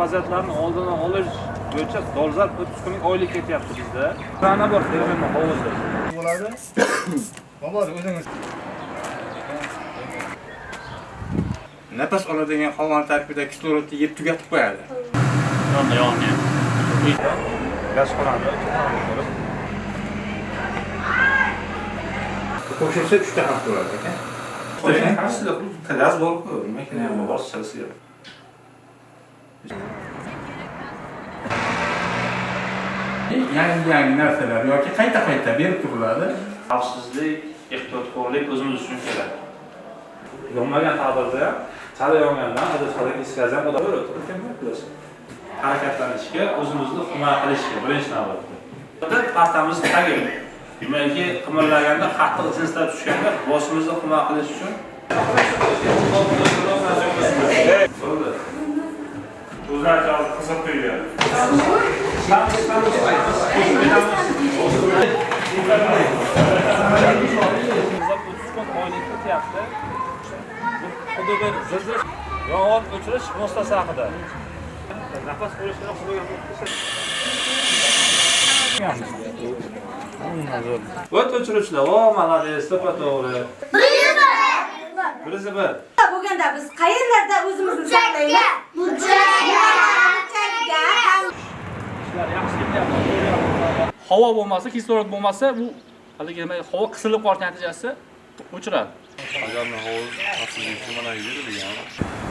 vaziyatlarni oldini olish bo'yicha dolzarb 30 kunlik oylik ketyapti bizda. Mana bor fermerning hovuzda. Bo'ladi. Bobor o'zingiz nafas oladigan havo tarkibida kislorodni yeb tugatib qo'yadi. Yo'q. gaz qoladi. Qo'shilsa 3 ta ham bo'ladi ekan. Qo'shing qarsida gaz bor-ku, makina ham bor, sirasi yo'q. Yangi narsalar yoki qayta berib turiladi. Xavfsizlik, ehtiyotkorlik o'zimiz uchun kerak. Yonmagan taqdirda chala yongandan chala ketkazgan odam o'tib harakatlanishga, o'zimizni himoya qilishga birinchi navbatda. Pastamiz tagi. Demakki, qimirlaganda qattiq jinslar tushganda boshimizni himoya qilish uchun bo'ldi. O'zlar javob qilib qo'ygan. Xuddi bir zilzila yong'in o'chirish vositasi haqida. Nafas olishni o't o'chiruvchilar, malades, to'g'ri. Birisi bir. Bo'lganda biz qayerlarda o'zimizni saqlaymiz? Burchakga. Havo bo'lmasa, kislorod bo'lmasa, bu haligi nima, havo qisilib qolgan natijasida o'chiradi. Agar hovuz xavfsizlik xizmatlariga berilgan